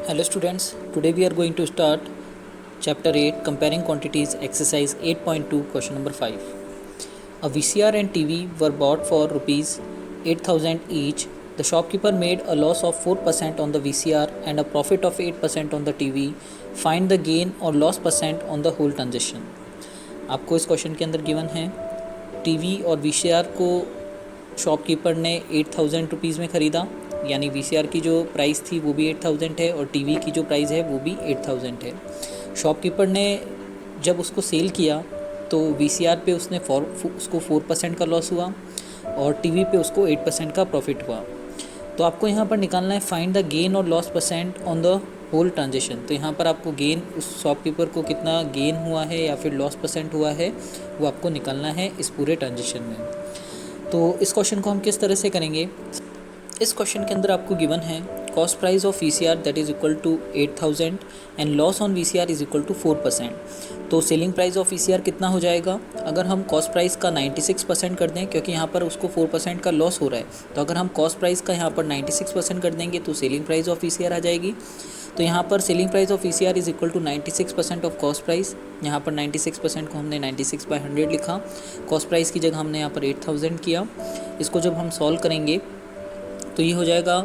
Hello students, today we are going to start chapter 8 comparing quantities exercise 8.2 question number 5. A VCR and TV were bought for rupees 8000 each. The shopkeeper made a loss of 4% on the VCR and a profit of 8% on the TV. Find the gain or loss percent on the whole transaction. आपको इस question के अंदर given है TV और VCR को shopkeeper ने 8000 rupees में ख़रीदा, यानी वीसीआर की जो प्राइस थी वो भी 8000 है और टीवी की जो प्राइस है वो भी 8000 है। शॉपकीपर ने जब उसको सेल किया तो वीसीआर पे उसको 4% का लॉस हुआ और टीवी पे उसको 8% का प्रॉफिट हुआ। तो आपको यहाँ पर निकालना है फाइंड द गेन और loss percent on the whole transaction. तो यहाँ पर आपको गेन, उस शॉपकीपर को कितना गेन हुआ है या फिर लॉस परसेंट हुआ है वो आपको निकालना है इस पूरे ट्रांजेक्शन में। तो इस क्वेश्चन को हम किस तरह से करेंगे, इस क्वेश्चन के अंदर आपको गिवन है cost price of VCR that is equal to 8000 and loss on VCR is equal to 4%। तो सेलिंग प्राइस ऑफ वीसीआर कितना हो जाएगा, अगर हम कॉस्ट प्राइस का 96% कर दें, क्योंकि यहाँ पर उसको 4% का लॉस हो रहा है, तो अगर हम कॉस्ट प्राइस का यहाँ पर 96% कर देंगे तो सेलिंग प्राइस ऑफ वीसीआर आ जाएगी। तो यहाँ पर selling price of VCR is equal to 96% of cost price. यहाँ पर 96% को हमने 96/100 लिखा, कॉस्ट प्राइस की जगह हमने यहाँ पर 8000 किया। इसको जब हम सॉल्व करेंगे तो ये हो जाएगा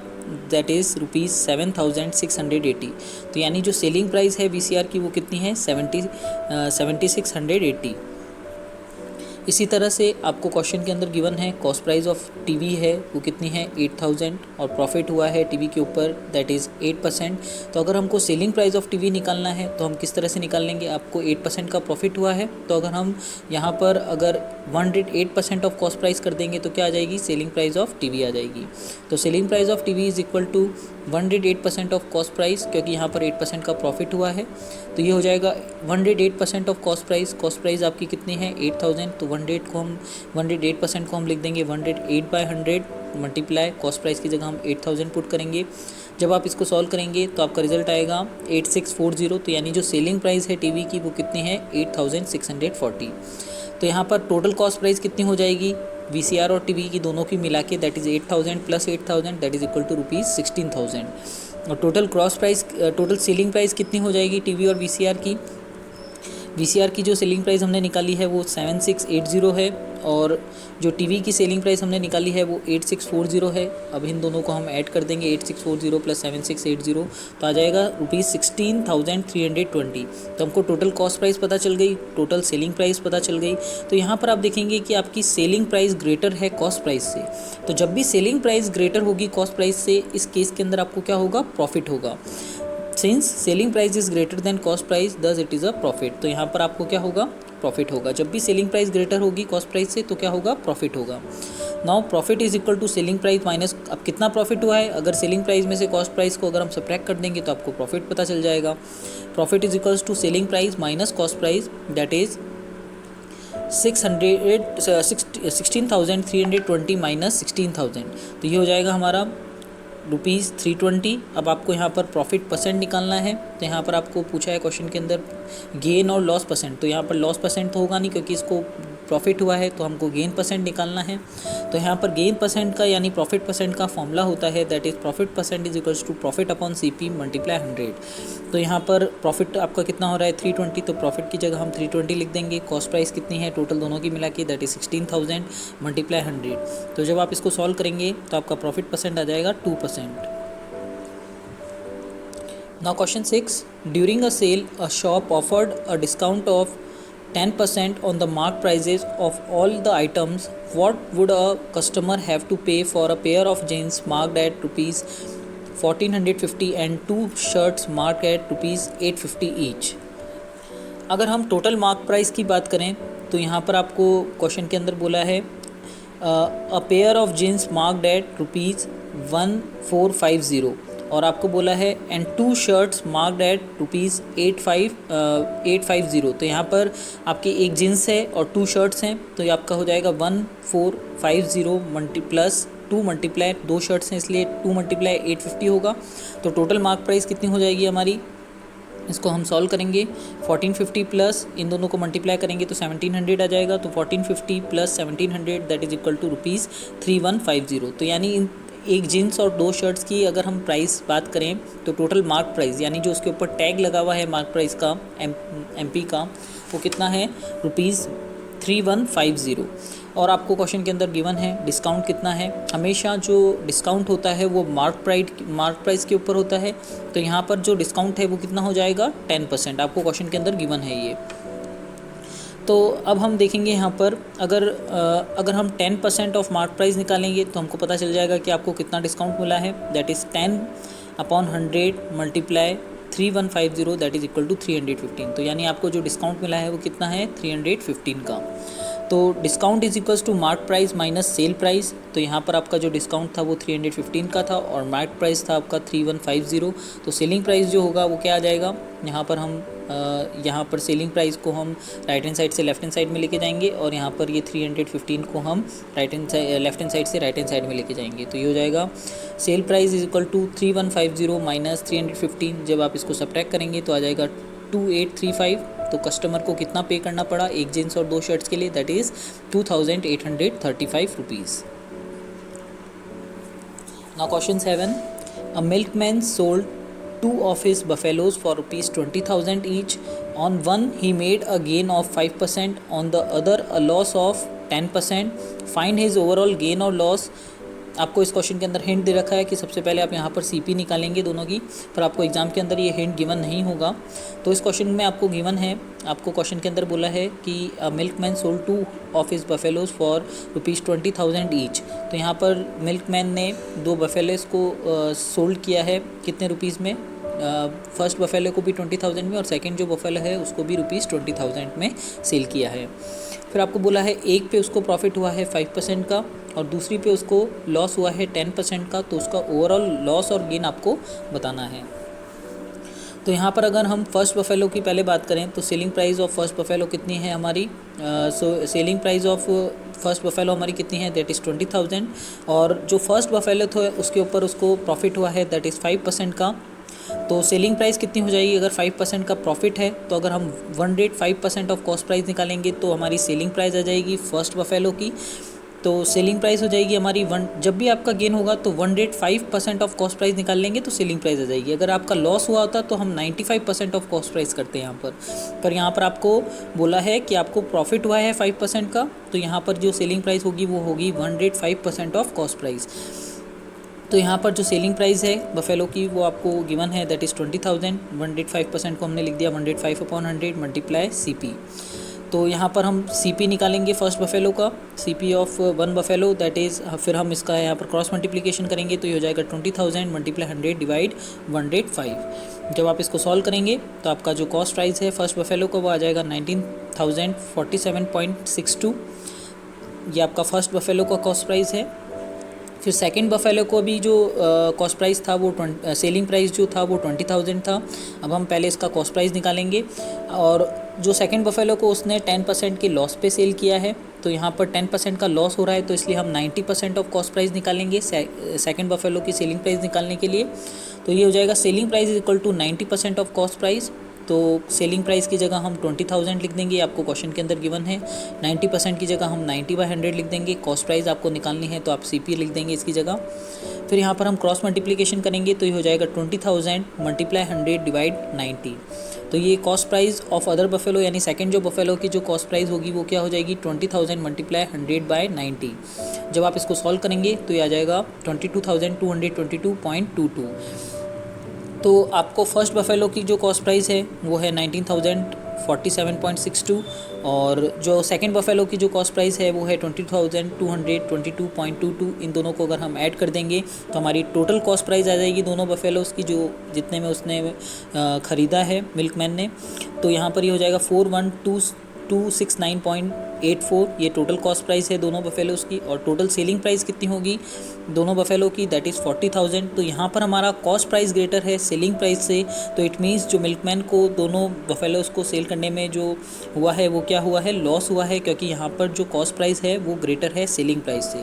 दैट इज़ रुपीज़ 7680। तो यानी जो सेलिंग प्राइस है वीसीआर की वो कितनी है 7680। इसी तरह से आपको क्वेश्चन के अंदर गिवन है कॉस्ट प्राइस ऑफ टीवी है वो कितनी है 8000 और प्रॉफिट हुआ है टीवी के ऊपर दैट इज़ 8%। तो अगर हमको सेलिंग प्राइस ऑफ टीवी निकालना है तो हम किस तरह से निकाल लेंगे, आपको 8% का प्रॉफिट हुआ है तो अगर हम यहाँ पर अगर 108% ऑफ कॉस्ट प्राइस कर देंगे तो क्या आ जाएगी, सेलिंग प्राइस ऑफ टीवी आ जाएगी। तो selling price of TV is equal to 108% of cost price, क्योंकि यहाँ पर 8% का प्रॉफिट हुआ है तो ये हो जाएगा 108% ऑफ कॉस्ट प्राइस आपकी कितनी है 8000। तो 108% को हम लिख देंगे 108/100 मल्टीप्लाई कॉस्ट प्राइस की जगह हम 8000 पुट करेंगे। जब आप इसको सॉल्व करेंगे तो आपका रिजल्ट आएगा 8640। तो यानी जो सेलिंग प्राइस है टीवी की वो कितनी है 8640। तो यहाँ पर टोटल कॉस्ट प्राइस कितनी हो जाएगी वीसीआर और टीवी की दोनों की मिला के that is 8000 plus 8000 that is equal to rupees 16000। और टोटल सेलिंग प्राइस कितनी हो जाएगी टीवी और वीसीआर की जो सेलिंग प्राइस हमने निकाली है वो 7680 है और जो टीवी की सेलिंग प्राइस हमने निकाली है वो 8640 है। अब इन दोनों को हम ऐड कर देंगे 8640 प्लस 7680 तो आ जाएगा रुपीज़ 16320। तो हमको टोटल कॉस्ट प्राइस पता चल गई, टोटल सेलिंग प्राइस पता चल गई। तो यहाँ पर आप देखेंगे कि आपकी सेलिंग प्राइस ग्रेटर है कॉस्ट प्राइस से। तो जब भी सेलिंग प्राइस ग्रेटर होगी कॉस्ट प्राइस से, इस केस के अंदर आपको क्या होगा, प्रॉफिट होगा। Since selling price is greater than cost price thus it is a profit. तो यहाँ पर आपको क्या होगा, प्रॉफिट होगा। जब भी सेलिंग प्राइस ग्रेटर होगी कॉस्ट प्राइस से तो क्या होगा, प्रॉफिट होगा। Now profit is equal to selling price minus, अब कितना प्रॉफिट हुआ है, अगर सेलिंग प्राइस में से कॉस्ट प्राइस को अगर हम सब्ट्रैक्ट कर देंगे तो आपको प्रॉफिट पता चल जाएगा। Profit is equals to selling price minus cost price that is 16,320 minus 16,000। तो ये हो जाएगा हमारा रुपीज़ 320। अब आपको यहाँ पर प्रॉफिट परसेंट निकालना है। तो यहाँ पर आपको पूछा है क्वेश्चन के अंदर गेन और लॉस परसेंट। तो यहाँ पर लॉस परसेंट तो होगा नहीं क्योंकि इसको प्रॉफिट हुआ है, तो हमको गेन परसेंट निकालना है। तो यहाँ पर गेन परसेंट का यानी प्रॉफिट परसेंट का फॉर्मूला होता है that is profit percent is equals to profit upon CP multiply 100। तो यहाँ पर प्रॉफिट आपका कितना हो रहा है 320, तो प्रॉफिट की जगह हम 320 लिख देंगे। कॉस्ट प्राइस कितनी है टोटल दोनों की मिला के दैट इज़ 16,000 मल्टीप्लाई 100। तो जब आप इसको सॉल्व करेंगे तो आपका प्रॉफिट परसेंट आ जाएगा 2%। Now question 6. During a sale, a shop offered a discount of 10% on the marked prices of all the items. What would a customer have to pay for a pair of jeans marked at rupees 1450 and two shirts marked at rupees 850 each? अगर हम total mark price की बात करें तो यहाँ पर आपको question के अंदर बोला है a pair of jeans marked at rupees 1450 और आपको बोला है and two shirts marked at rupees 850। तो यहाँ पर आपकी एक जीन्स है और टू शर्ट्स हैं, तो ये आपका हो जाएगा 1450 प्लस 2 मल्टीप्लाई 2 शर्ट्स हैं इसलिए 2 मल्टीप्लाई 850 होगा। तो टोटल मार्क प्राइस कितनी हो जाएगी हमारी, इसको हम सॉल्व करेंगे 1450 प्लस इन दोनों को मल्टीप्लाई करेंगे तो 1700 आ जाएगा। तो 1450 plus 1700 that is equal to rupees 3150। तो यानी एक जीन्स और 2 शर्ट्स की अगर हम प्राइस बात करें तो टोटल मार्क प्राइस यानी जो उसके ऊपर टैग लगा हुआ है मार्क प्राइस का MP का, वो कितना है ₹3150। और आपको क्वेश्चन के अंदर गिवन है डिस्काउंट कितना है। हमेशा जो डिस्काउंट होता है वो मार्क प्राइस के ऊपर होता है, तो यहाँ पर जो डिस्काउंट है वो कितना हो जाएगा 10%। आपको क्वेश्चन के अंदर गिवन है ये। तो अब हम देखेंगे यहाँ पर अगर हम 10% ऑफ मार्क प्राइस निकालेंगे तो हमको पता चल जाएगा कि आपको कितना डिस्काउंट मिला है। That is 10/100 multiply 3150 that is equal to 315। तो यानी आपको जो डिस्काउंट मिला है वो कितना है 315 का। तो discount is equals to mark price minus sale price. तो यहाँ पर आपका जो डिस्काउंट था वो 315 का था और मार्क प्राइस था आपका 3150। तो सेलिंग प्राइस जो होगा वो क्या आ जाएगा, यहाँ पर सेलिंग प्राइस को हम राइट हैंड साइड से लेफ्ट हैंड साइड में लेके जाएंगे और यहाँ पर ये 315 को हम लेफ्ट हैंड साइड से राइट हैंड साइड में लेके जाएंगे। तो ये हो जाएगा sale price is equal to 3150 minus 315। जब आप इसको सब्ट्रैक्ट करेंगे तो आ जाएगा 2835। तो कस्टमर को कितना पे करना पड़ा एक जीन्स और 2 शर्ट्स के लिए, that is 2835 rupees. Now question 7, a milkman sold 2 of his buffaloes for ₹20,000 each. On one he made a gain of 5%, on the other a loss of 10%. Find his overall gain or loss. आपको इस question के अंदर hint दे रखा है कि सबसे पहले आप यहाँ पर CP निकालेंगे दोनों की, पर आपको एग्जाम के अंदर ये हिंट गिवन नहीं होगा। तो इस क्वेश्चन में आपको गिवन है, आपको क्वेश्चन के अंदर बोला है कि milkman sold 2 of his buffaloes for ₹20,000 each। तो यहाँ पर मिल्कमैन ने 2 बफेलोज को सोल्ड किया है कितने रुपीज़ में, फर्स्ट बफेलो को भी 20,000 में और सेकंड जो बफेलो है उसको भी ₹20,000 में सेल किया है। फिर आपको बोला है एक पे उसको प्रॉफिट हुआ है 5% का और दूसरी पे उसको लॉस हुआ है 10% का। तो उसका ओवरऑल लॉस और गेन आपको बताना है। तो यहाँ पर अगर हम फर्स्ट बफेलो की पहले बात करें तो selling price of first buffalo कितनी है हमारी, selling price of first buffalo हमारी कितनी है, दैट इज़ 20,000। और जो फर्स्ट बफेलो था उसके ऊपर उसको प्रॉफिट हुआ है दैट इज़ 5% का। तो सेलिंग प्राइस कितनी हो जाएगी, अगर 5% का प्रॉफिट है तो अगर हम 5% ऑफ कॉस्ट प्राइस निकालेंगे तो हमारी सेलिंग प्राइस आ जाएगी फर्स्ट बफेलो की। तो सेलिंग प्राइस हो जाएगी हमारी जब भी आपका गेन होगा तो 105% ऑफ कॉस्ट प्राइस निकाल लेंगे तो सेलिंग प्राइस आ जाएगी। अगर आपका लॉस हुआ होता तो हम 95% ऑफ कॉस्ट प्राइस करते हैं यहाँ पर यहाँ पर आपको बोला है कि आपको प्रॉफिट हुआ है 5% का, तो यहाँ पर जो सेलिंग प्राइस होगी वो होगी 105% ऑफ कॉस्ट प्राइस। तो यहाँ पर जो सेलिंग प्राइस है बफेलो की वो आपको गिवन है दैट इज़ 20,000। 105% को हमने लिख दिया 105/100 मल्टीप्लाई CP। तो यहाँ पर हम CP निकालेंगे फर्स्ट बफेलो का, CP of 1 buffalo that is, फिर हम इसका यहाँ पर क्रॉस मल्टीप्लिकेशन करेंगे तो ये हो जाएगा 20,000 मल्टीप्लाई 100 डिवाइड 105। जब आप इसको सॉल्व करेंगे तो आपका जो कॉस्ट प्राइस है फर्स्ट बफेलो का वो आ जाएगा 19,047.62। ये आपका फर्स्ट बफेलो का कॉस्ट प्राइस है। फिर सेकंड बफेलो को भी जो कॉस्ट प्राइस था वो सेलिंग प्राइस जो था वो 20,000 था। अब हम पहले इसका कॉस्ट प्राइस निकालेंगे और जो सेकंड बफेलो को उसने 10% के लॉस पे सेल किया है, तो यहाँ पर 10% का लॉस हो रहा है तो इसलिए हम 90% ऑफ कॉस्ट प्राइस निकालेंगे सेकंड बफेलो की सेलिंग प्राइस निकालने के लिए। तो ये हो जाएगा selling price is equal to 90% off cost price. तो सेलिंग प्राइस की जगह हम 20,000 लिख देंगे, आपको क्वेश्चन के अंदर गिवन है। 90% की जगह हम 90/100 लिख देंगे। कॉस्ट प्राइस आपको निकालनी है तो आप CP लिख देंगे इसकी जगह। फिर यहाँ पर हम क्रॉस मल्टीप्लिकेशन करेंगे तो ये हो जाएगा 20,000 मल्टीप्लाई 100 डिवाइड 90। तो ये cost price of other buffalo यानी सेकंड जो बफेलो की जो कॉस्ट प्राइस होगी वो क्या हो जाएगी 20,000 मल्टीप्लाई 100/90। जब आप इसको सॉल्व करेंगे तो ये आ जाएगा 22,222.22। तो आपको फर्स्ट बफेलो की जो कॉस्ट प्राइस है वो है 19,047.62 और जो सेकंड बफेलो की जो कॉस्ट प्राइस है वो है 20,222.22। इन दोनों को अगर हम ऐड कर देंगे तो हमारी टोटल कॉस्ट प्राइस आ जाएगी दोनों बफेलोज़ की जो जितने में उसने ख़रीदा है मिल्कमैन ने। तो यहाँ पर ये हो जाएगा 41,269.84। ये टोटल कॉस्ट प्राइस है दोनों बफेलोज़ की। और टोटल सेलिंग प्राइस कितनी होगी दोनों बफेलो की, दैट इज़ 40,000। तो यहाँ पर हमारा कॉस्ट प्राइस ग्रेटर है सेलिंग प्राइस से, तो इट मीन्स जो मिल्कमैन को दोनों बफेलोज़ को सेल करने में जो हुआ है वो क्या हुआ है, लॉस हुआ है, क्योंकि यहाँ पर जो कॉस्ट प्राइस है वो ग्रेटर है सेलिंग प्राइस से।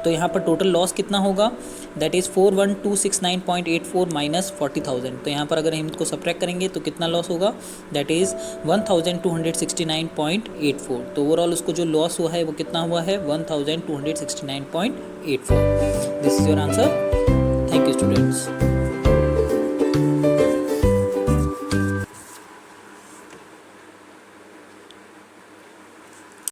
तो यहाँ पर टोटल लॉस कितना होगा, दैट इज़ 41,269.84 माइनस 40,000। तो यहाँ पर अगर हम इसको सब्ट्रैक्ट करेंगे तो कितना लॉस होगा, दैट इज़ 1,269.84। 1269.84। तो ओवरऑल उसको जो लॉस हुआ है वो कितना हुआ है 1269.84। This is your answer. Thank you students.